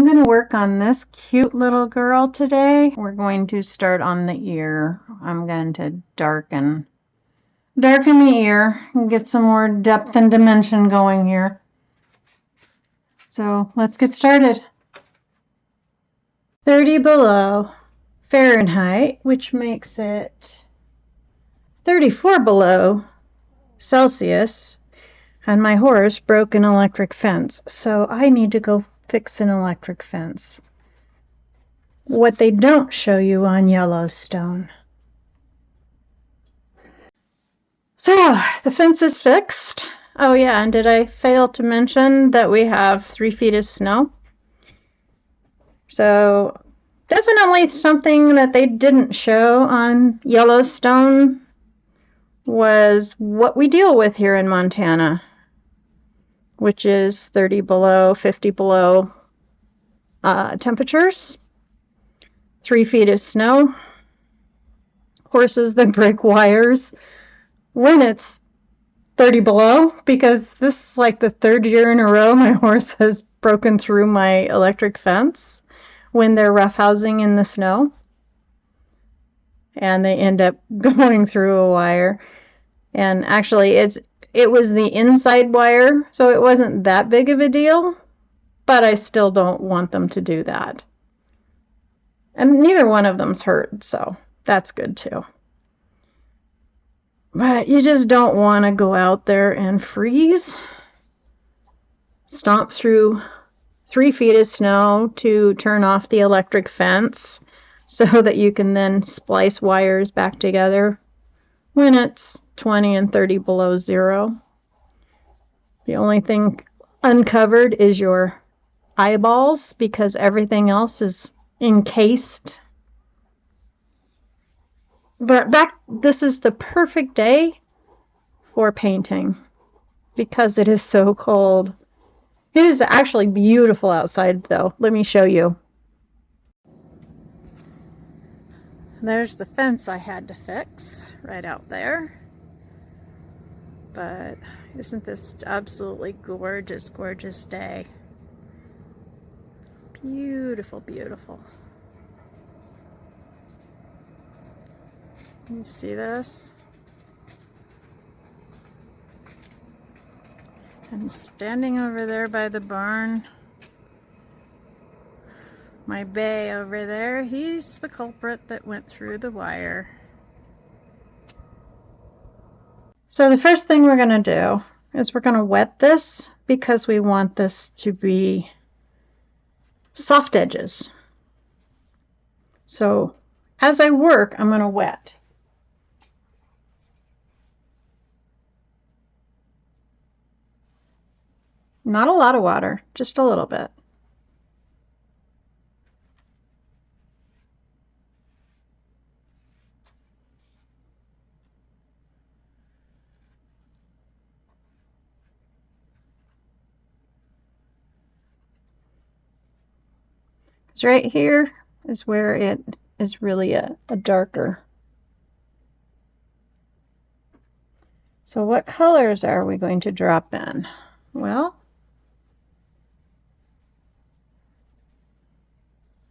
I'm going to work on this cute little girl today. We're going to start on the ear. I'm going to darken the ear and get some more depth and dimension going here. So let's get started. 30 below Fahrenheit, which makes it 34 below Celsius, and my horse broke an electric fence, so I need to go fix an electric fence. What they don't show you on Yellowstone. So the fence is fixed. Oh yeah, and did I fail to mention that we have 3 feet of snow? So definitely something that they didn't show on Yellowstone was what we deal with here in Montana, which is 30 below, 50 below temperatures, 3 feet of snow, horses that break wires when it's 30 below, because this is like the 3rd year in a row my horse has broken through my electric fence when they're roughhousing in the snow, and they end up going through a wire. And actually it was the inside wire, so it wasn't that big of a deal, but I still don't want them to do that. And neither one of them's hurt, so that's good too. But you just don't want to go out there and freeze, stomp through 3 feet of snow to turn off the electric fence so that you can then splice wires back together when it's 20 and 30 below zero. The only thing uncovered is your eyeballs because everything else is encased. But this is the perfect day for painting because it is so cold. It is actually beautiful outside though. Let me show you. There's the fence I had to fix right out there. But isn't this absolutely gorgeous, gorgeous day? Beautiful, beautiful. Can you see this? I'm standing over there by the barn. My bay over there, he's the culprit that went through the wire. So the first thing we're going to do is we're going to wet this because we want this to be soft edges. So as I work, I'm going to wet. Not a lot of water, just a little bit. Because right here is where it is really a darker. So what colors are we going to drop in? Well,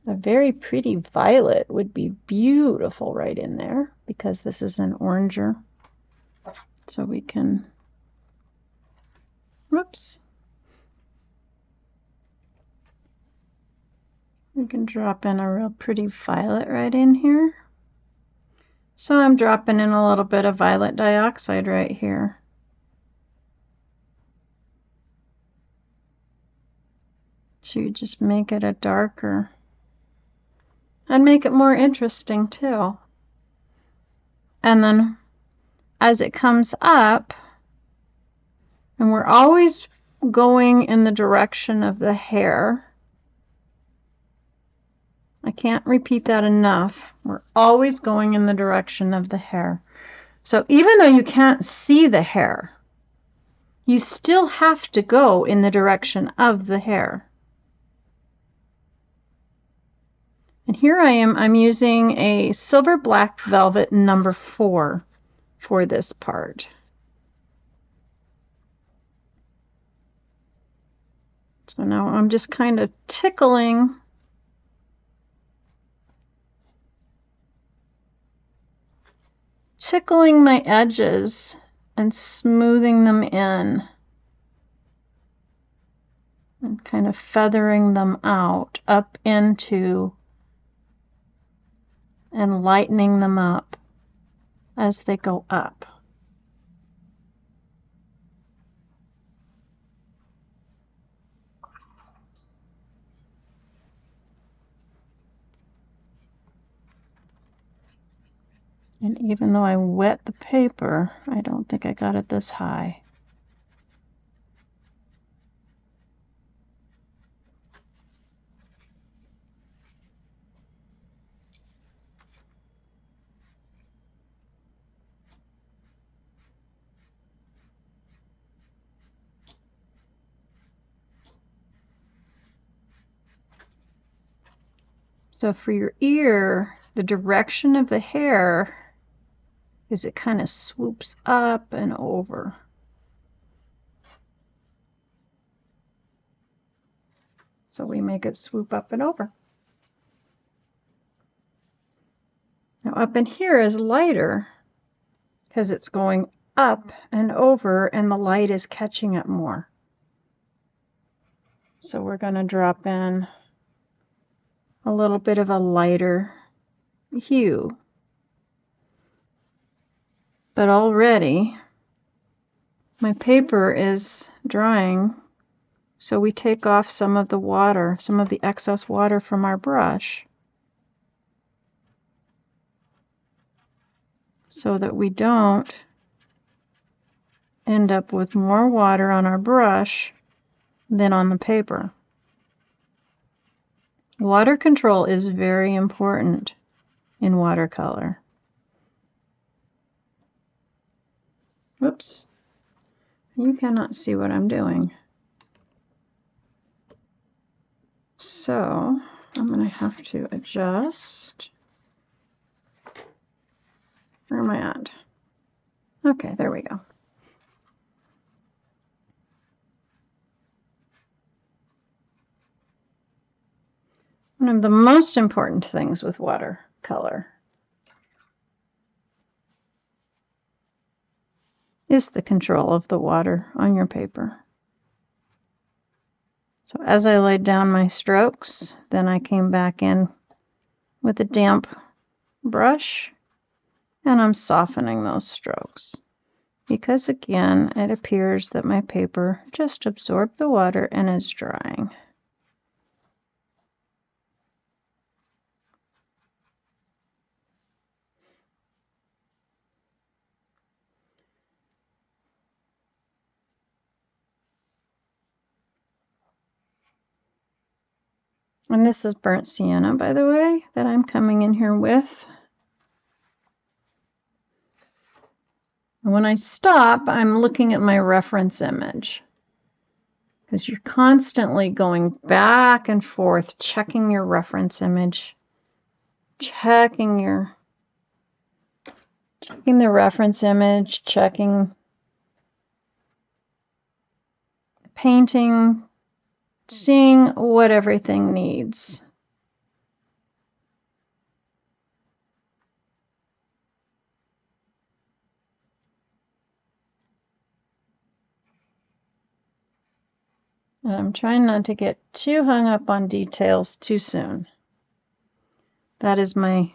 a very pretty violet would be beautiful right in there because this is an oranger. So we can, whoops. We can drop in a real pretty violet right in here. So I'm dropping in a little bit of violet dioxide right here. To just make it a darker and make it more interesting too. And then as it comes up, and we're always going in the direction of the hair. I can't repeat that enough. We're always going in the direction of the hair. So even though you can't see the hair, you still have to go in the direction of the hair. And here I am, I'm using a silver black velvet number 4 for this part. So now I'm just kind of tickling my edges and smoothing them in and kind of feathering them out up into and lightening them up as they go up. And even though I wet the paper, I don't think I got it this high. So for your ear, the direction of the hair is it kind of swoops up and over. So we make it swoop up and over. Now up in here is lighter because it's going up and over and the light is catching it more. So we're going to drop in a little bit of a lighter hue. But already my paper is drying, so we take off some of the water, some of the excess water from our brush, so that we don't end up with more water on our brush than on the paper. Water control is very important in watercolor. Whoops. You cannot see what I'm doing. So I'm going to have to adjust. Where am I at? Okay, there we go. One of the most important things with watercolor is the control of the water on your paper. So as I laid down my strokes, then I came back in with a damp brush and I'm softening those strokes. Because again, it appears that my paper just absorbed the water and is drying. And this is burnt sienna, by the way, that I'm coming in here with. And when I stop, I'm looking at my reference image, because you're constantly going back and forth, checking your reference image, checking the reference image, checking the painting, seeing what everything needs. And I'm trying not to get too hung up on details too soon. That is my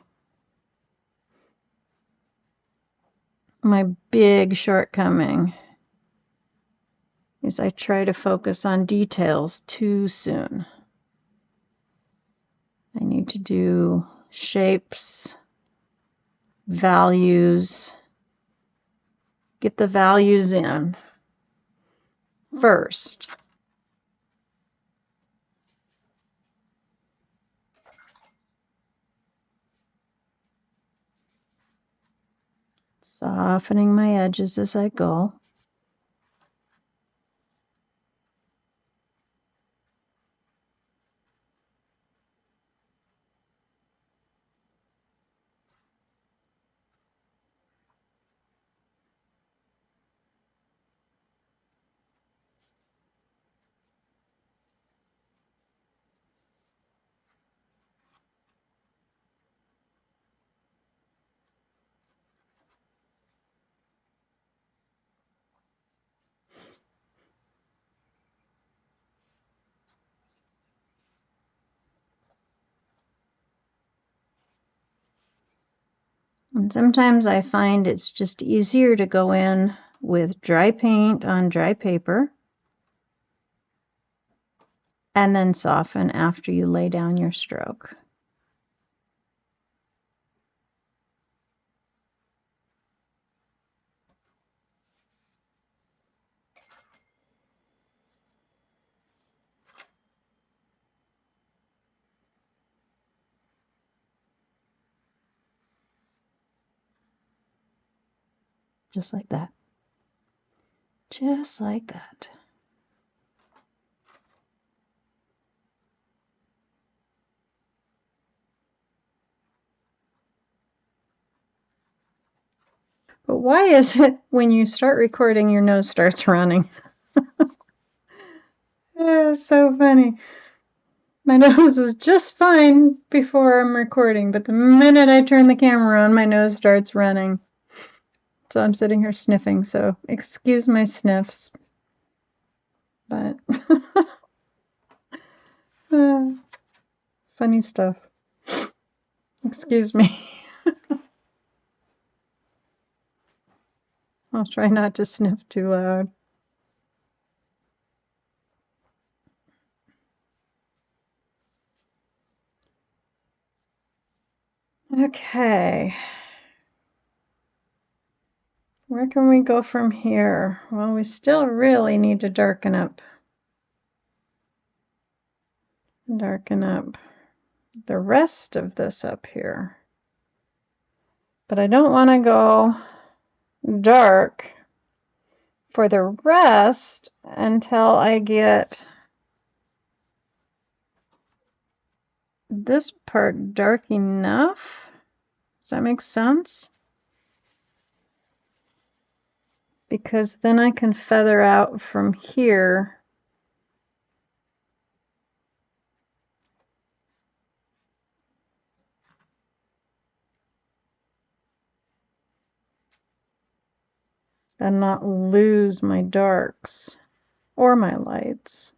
big shortcoming, is I try to focus on details too soon. I need to do shapes, values, get the values in first. Softening my edges as I go. And sometimes I find it's just easier to go in with dry paint on dry paper and then soften after you lay down your stroke. Just like that. Just like that. But why is it when you start recording, your nose starts running? It's so funny. My nose is just fine before I'm recording, but the minute I turn the camera on, my nose starts running. So I'm sitting here sniffing, so excuse my sniffs. But funny stuff. Excuse me. I'll try not to sniff too loud. Okay. Where can we go from here? Well, we still really need to darken up the rest of this up here. But I don't want to go dark for the rest until I get this part dark enough. Does that make sense? Because then I can feather out from here. And not lose my darks or my lights.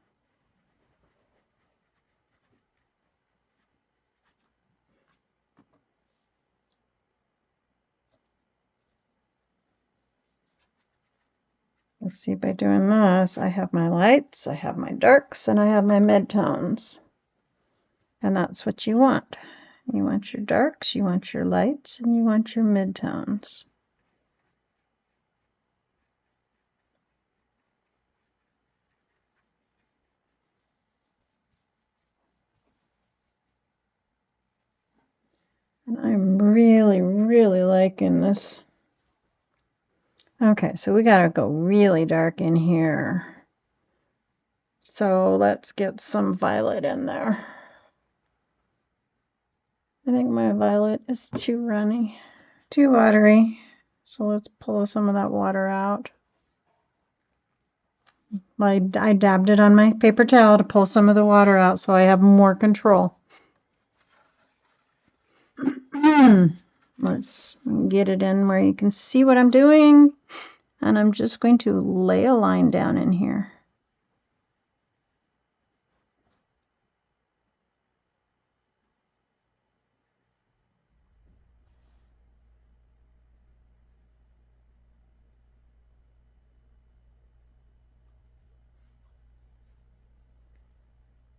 Let's see, by doing this, I have my lights, I have my darks, and I have my midtones. And that's what you want. You want your darks, you want your lights, and you want your midtones. And I'm really, really liking this. Okay, so we gotta go really dark in here. So let's get some violet in there. I think my violet is too runny, too watery. So let's pull some of that water out. I dabbed it on my paper towel to pull some of the water out so I have more control. Let's get it in where you can see what I'm doing. And I'm just going to lay a line down in here.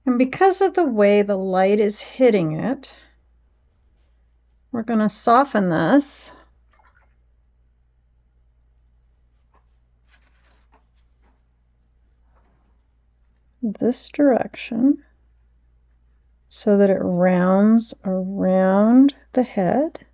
And because of the way the light is hitting it, we're going to soften this. This direction so that it rounds around the head.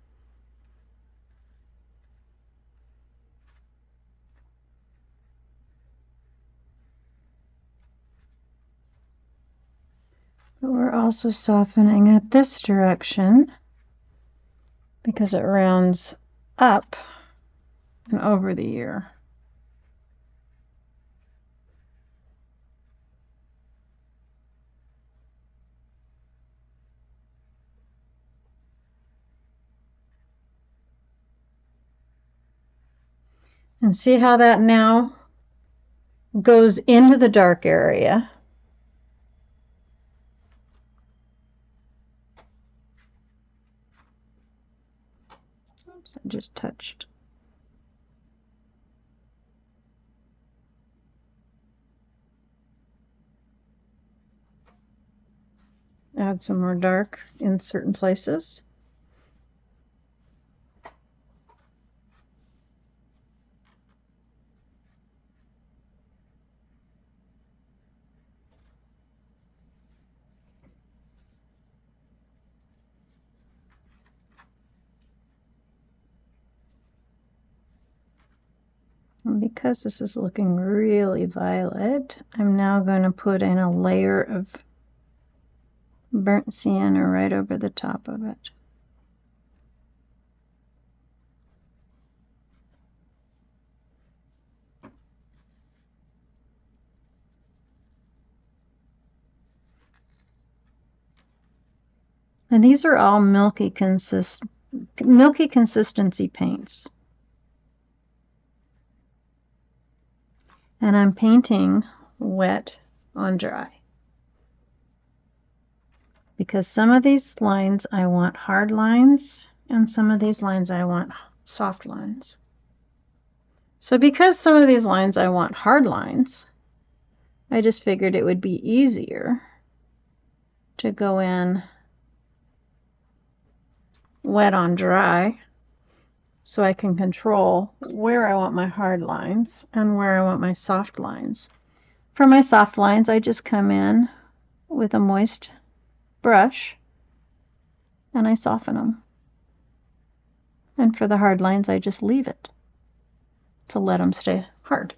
But we're also softening it this direction because it rounds up and over the ear. And see how that now goes into the dark area. Oops, I just touched. Add some more dark in certain places. And because this is looking really violet, I'm now going to put in a layer of burnt sienna right over the top of it. And these are all milky consistency paints. And I'm painting wet on dry. Because some of these lines I want hard lines, and some of these lines I want soft lines. So because some of these lines I want hard lines, I just figured it would be easier to go in wet on dry so I can control where I want my hard lines and where I want my soft lines. For my soft lines, I just come in with a moist brush and I soften them. And for the hard lines, I just leave it to let them stay hard.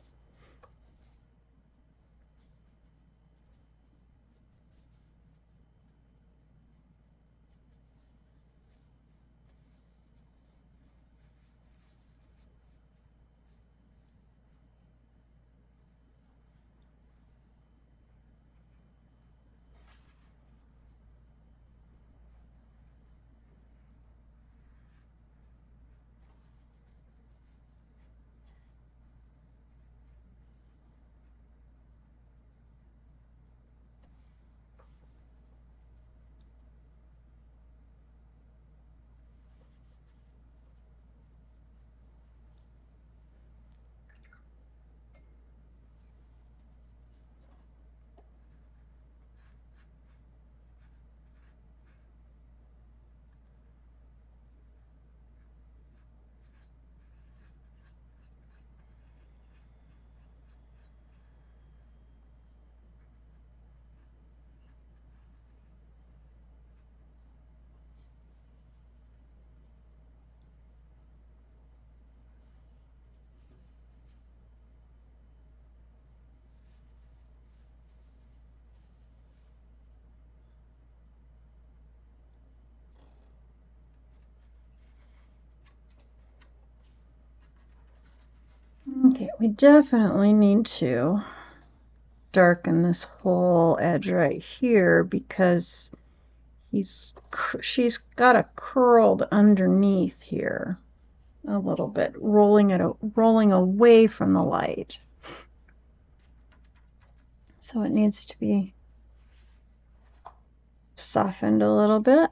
Okay, we definitely need to darken this whole edge right here because she's got a curled underneath here a little bit, rolling away from the light. So it needs to be softened a little bit.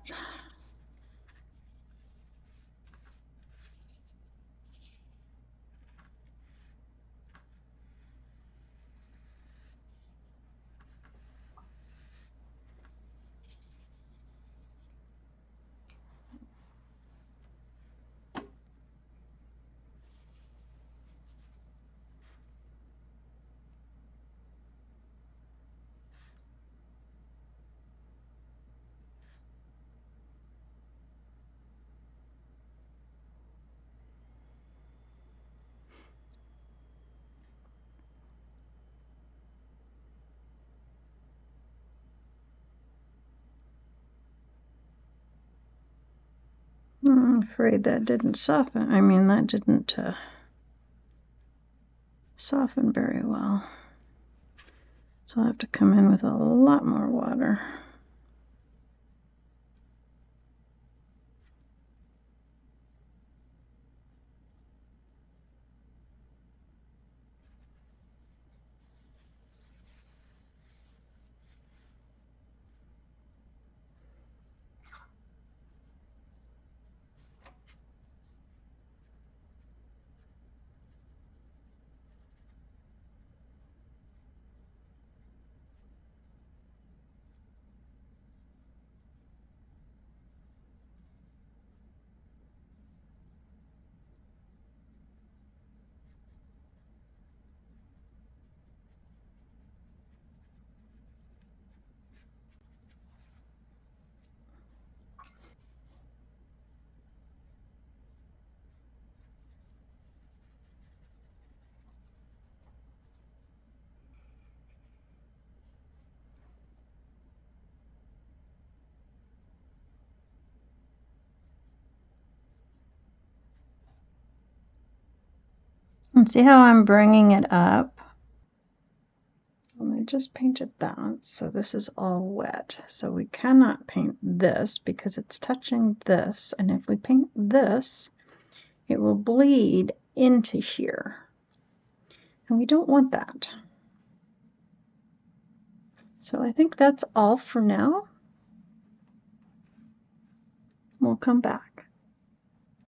I'm afraid that didn't soften. I mean, that didn't soften very well. So I'll have to come in with a lot more water. And see how I'm bringing it up? And I just painted that, so this is all wet. So we cannot paint this because it's touching this, and if we paint this, it will bleed into here. And we don't want that. So I think that's all for now. We'll come back.